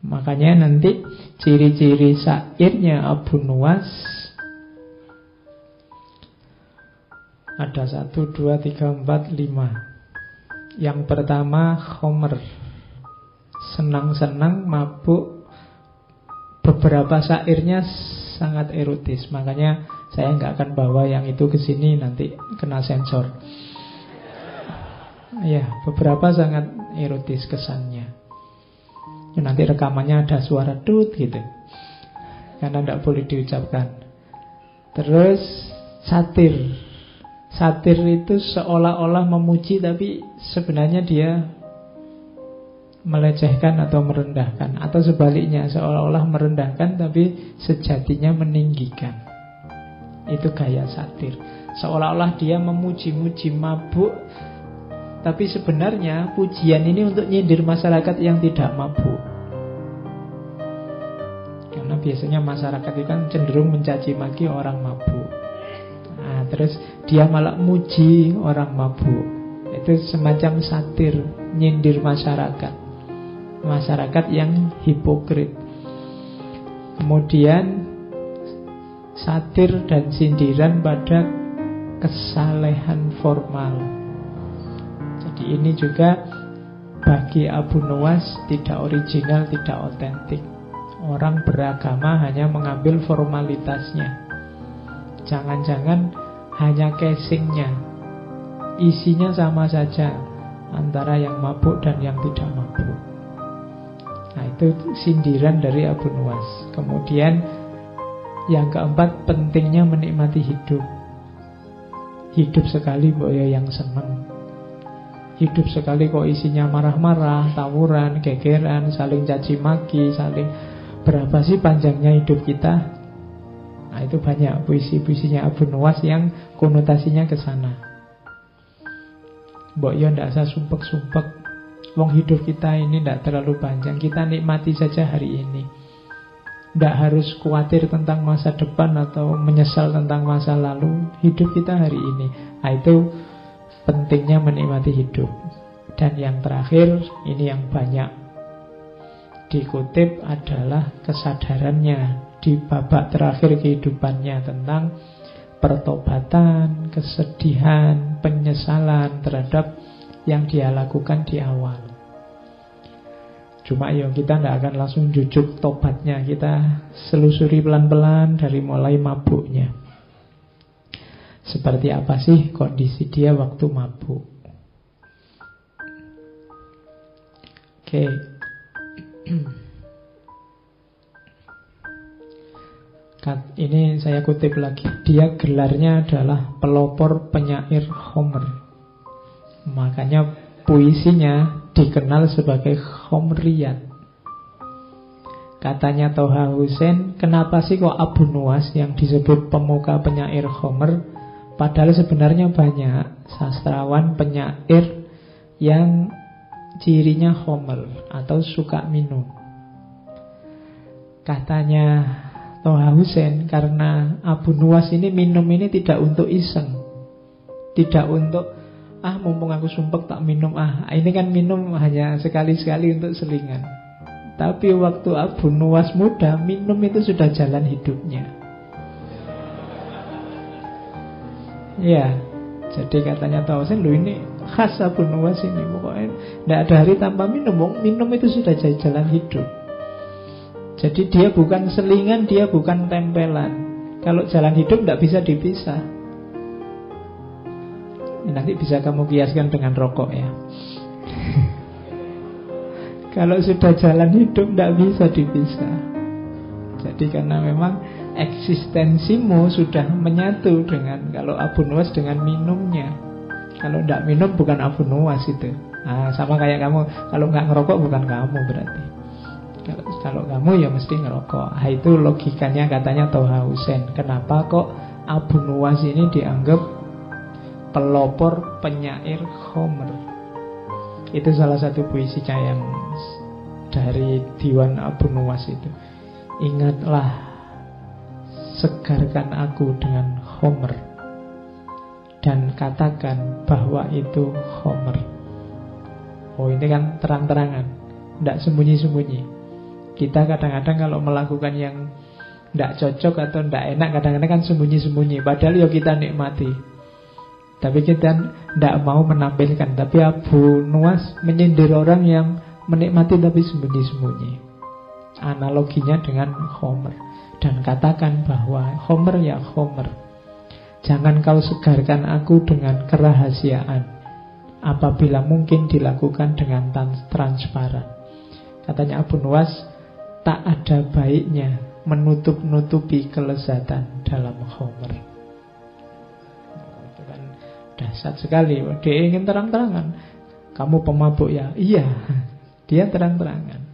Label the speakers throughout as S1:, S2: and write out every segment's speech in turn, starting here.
S1: Makanya nanti ciri-ciri syairnya Abu Nuwas ada 1, 2, 3, 4, 5. Yang pertama khomer, senang-senang, mabuk. Beberapa syairnya sangat erotis. Makanya saya nggak akan bawa yang itu ke sini, nanti kena sensor. Ya, beberapa sangat erotis kesannya. Ya, nanti rekamannya ada suara tut gitu, karena tidak boleh diucapkan. Terus satir. Satir itu seolah-olah memuji, tapi sebenarnya dia melecehkan atau merendahkan. Atau sebaliknya, seolah-olah merendahkan tapi sejatinya meninggikan. Itu gaya satir. Seolah-olah dia memuji-muji, mabuk, tapi sebenarnya pujian ini untuk nyindir masyarakat yang tidak mabuk. Karena biasanya masyarakat itu kan cenderung mencaci maki orang mabuk. Nah, terus dia malah muji orang mabuk. Itu semacam satir, nyindir masyarakat. Masyarakat yang hipokrit. Kemudian satir dan sindiran pada kesalehan formal. Jadi ini juga bagi Abu Nuwas tidak original, tidak otentik. Orang beragama hanya mengambil formalitasnya. Jangan-jangan hanya casingnya, isinya sama saja antara yang mabuk dan yang tidak mabuk. Nah, itu sindiran dari Abu Nuwas. Kemudian yang keempat, pentingnya menikmati hidup. Hidup sekali kok ya yang seneng. Hidup sekali kok isinya marah-marah, tawuran, gegeran, saling caci maki, saling. Berapa sih panjangnya hidup kita? Nah, itu banyak puisi-puisinya Abu Nuwas yang konotasinya ke sana. Mbok yo ndak usah sumpek-sumpek. Wong hidup kita ini ndak terlalu panjang. Kita nikmati saja hari ini. Ndak harus khawatir tentang masa depan atau menyesal tentang masa lalu. Hidup kita hari ini. Nah, itu pentingnya menikmati hidup. Dan yang terakhir, ini yang banyak dikutip adalah kesadarannya di babak terakhir kehidupannya tentang pertobatan, kesedihan, penyesalan terhadap yang dia lakukan di awal. Cuma kita tidak akan langsung jujuk tobatnya. Kita selusuri pelan-pelan dari mulai mabuknya. Seperti apa sih kondisi dia waktu mabuk? Oke. Ini saya kutip lagi. Dia gelarnya adalah pelopor penyair Homer. Makanya puisinya dikenal sebagai Homerian. Katanya Toha Hussein, kenapa sih kok Abu Nuwas yang disebut pemuka penyair Homer? Padahal sebenarnya banyak sastrawan penyair yang cirinya Homer atau suka minum. Katanya Toha Hussein, karena Abu Nuwas ini minum ini tidak untuk iseng, tidak untuk mumpung aku sumpek tak minum. Ini kan minum hanya sekali-sekali untuk selingan. Tapi waktu Abu Nuwas muda, minum itu sudah jalan hidupnya. Ya, jadi katanya Toha Hussein, loh ini khas Abu Nuwas ini. Pokoknya tidak ada hari tanpa minum. Minum itu sudah jadi jalan hidup. Jadi dia bukan selingan, dia bukan tempelan. Kalau jalan hidup tidak bisa dipisah. Nanti bisa kamu kiaskan dengan rokok ya. Kalau sudah jalan hidup tidak bisa dipisah. Jadi karena memang eksistensimu sudah menyatu dengan, kalau Abu Nuwas dengan minumnya. Kalau tidak minum bukan Abu Nuwas itu. Sama kayak kamu, kalau nggak ngerokok bukan kamu berarti. Kalau kamu ya mesti ngerokok. Itu logikanya katanya Toha Hussein. Kenapa kok Abu Nuwas ini dianggap pelopor penyair Homer? Itu salah satu puisinya yang dari Diwan Abu Nuwas itu. Ingatlah, segarkan aku dengan Homer, dan katakan bahwa itu Homer. Oh, ini kan terang-terangan, tidak sembunyi-sembunyi. Kita kadang-kadang kalau melakukan yang tidak cocok atau tidak enak, kadang-kadang kan sembunyi-sembunyi. Padahal ya kita nikmati, tapi kita tidak mau menampilkan. Tapi Abu Nuwas menyindir orang yang menikmati tapi sembunyi-sembunyi. Analoginya dengan Homer. Dan katakan bahwa Homer ya Homer, jangan kau segarkan aku dengan kerahasiaan apabila mungkin dilakukan dengan transparan. Katanya Abu Nuwas, tak ada baiknya menutup-nutupi kelezatan dalam Homer. Itu kan dahsyat sekali. Dia ingin terang-terangan. Kamu pemabuk ya? Iya. Dia terang-terangan,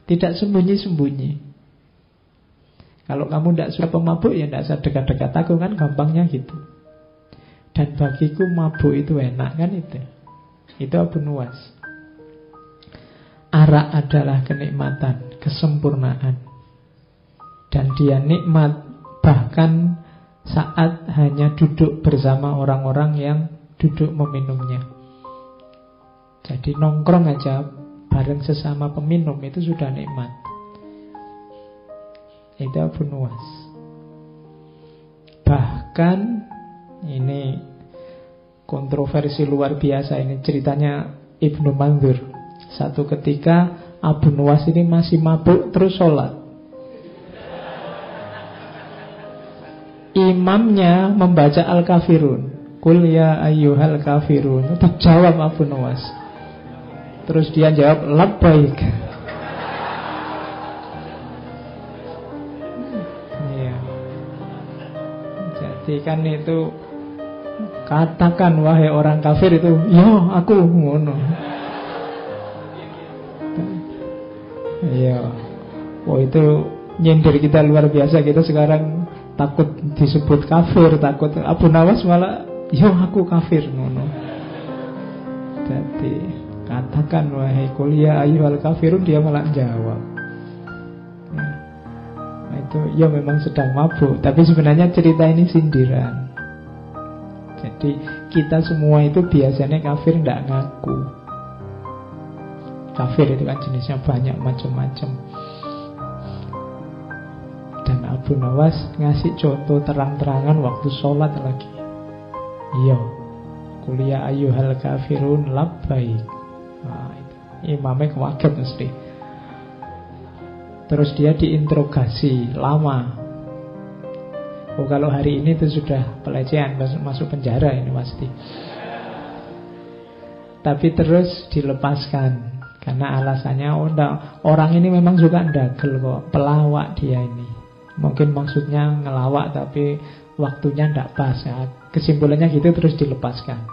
S1: tidak sembunyi-sembunyi. Kalau kamu tidak suka pemabuk, ya tidak usah dekat-dekat aku, kan gampangnya gitu. Dan bagiku mabuk itu enak, kan itu. Itu Abu Nuwas. Arak adalah kenikmatan, kesempurnaan. Dan dia nikmat bahkan saat hanya duduk bersama orang-orang yang duduk meminumnya. Jadi nongkrong aja bareng sesama peminum itu sudah nikmat. Itu Abu Nuwas. Bahkan ini kontroversi luar biasa, ini ceritanya Ibnu Mandzur. Satu ketika Abu Nuwas ini masih mabuk terus sholat. Imamnya membaca Al-Kafirun, Qul ya ayyuhal kafirun. Tetap jawab Abu Nuwas. Terus dia jawab labbaik. Iya. Jadi kan itu, katakan wahai orang kafir itu, yo aku ngono. Iya. Oh itu nyindir kita luar biasa. Kita sekarang takut disebut kafir, takut. Abu Nuwas malah yo aku kafir ngono. Jadi katakan wahai qul ya ayyuhal kafirun, dia malah jawab. Nah, itu ya memang sedang mabuk, tapi sebenarnya cerita ini sindiran. Jadi kita semua itu biasanya kafir tidak ngaku. Kafir itu kan jenisnya banyak macam-macam. Dan Abu Nuwas ngasih contoh terang-terangan waktu sholat lagi. Iya, qul ya ayyuhal kafirun labbaik. Nah, itu imamnya kaget mesti. Terus dia diinterogasi lama. Oh kalau hari ini itu sudah pelecehan, masuk penjara ini pasti. Tapi terus dilepaskan karena alasannya orang ini memang suka ndagel kok, pelawak dia ini. Mungkin maksudnya ngelawak tapi waktunya ndak pas ya. Kesimpulannya gitu, terus dilepaskan.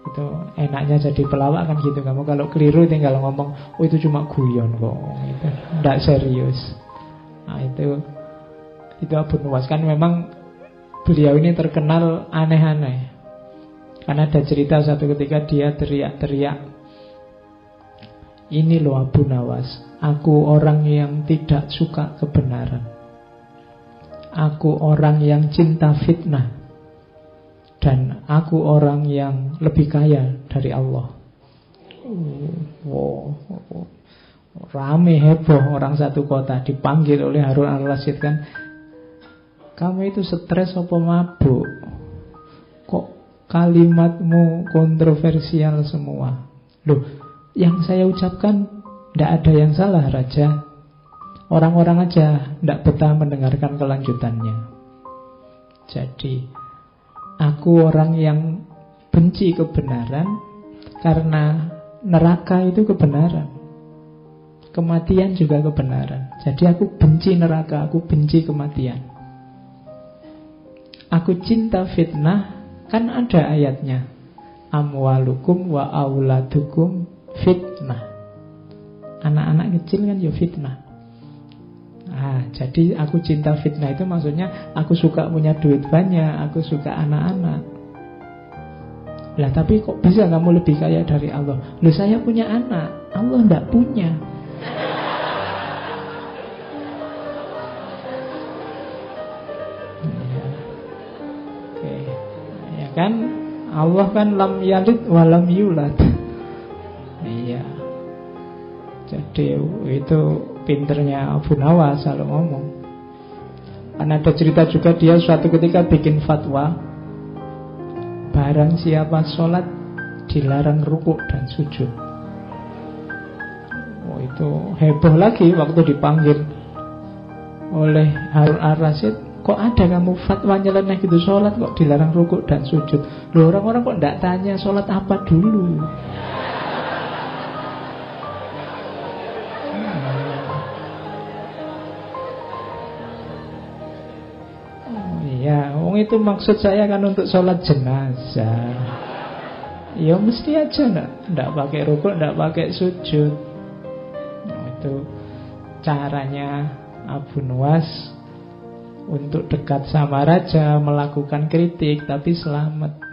S1: Itu enaknya jadi pelawak kan gitu. Kamu kalau keliru tinggal ngomong, oh itu cuma guyon kok, itu ndak serius. Nah itu Abu Nuwas. Kan memang beliau ini terkenal aneh-aneh. Karena ada cerita satu ketika dia teriak-teriak, ini loh Abu Nuwas, aku orang yang tidak suka kebenaran, aku orang yang cinta fitnah, dan aku orang yang lebih kaya dari Allah. Rame heboh orang satu kota, dipanggil oleh Harun al-Rasyid kan, kamu itu stres apa mabuk? Kok kalimatmu kontroversial semua? Loh, yang saya ucapkan tidak ada yang salah Raja. Orang-orang aja tidak betah mendengarkan kelanjutannya. Jadi aku orang yang benci kebenaran karena neraka itu kebenaran, kematian juga kebenaran. Jadi aku benci neraka, aku benci kematian. Aku cinta fitnah, kan ada ayatnya, amwalukum wa auladukum fitnah. Anak-anak kecil kan ya fitnah. Jadi aku cinta fitnah itu maksudnya aku suka punya duit banyak, aku suka anak-anak. Lah tapi kok bisa kamu lebih kaya dari Allah? Loh saya punya anak, Allah enggak punya. Ya kan Allah kan lam yalid wa lam yulad. Iya. Jadi itu pinternya Abu Nawas kalau ngomong. Kan ada cerita juga dia suatu ketika bikin fatwa, barang siapa sholat dilarang rukuk dan sujud. Oh, itu heboh lagi waktu dipanggil oleh Harun Ar-Rasyid. Kok ada kamu fatwa nyeleneh gitu, sholat kok dilarang rukuk dan sujud? Loh, orang-orang kok enggak tanya sholat apa dulu? Ya, itu maksud saya kan untuk sholat jenazah. Ya mesti aja ndak pakai rukuk, ndak pakai sujud. Itu caranya Abu Nuwas untuk dekat sama raja, melakukan kritik tapi selamat.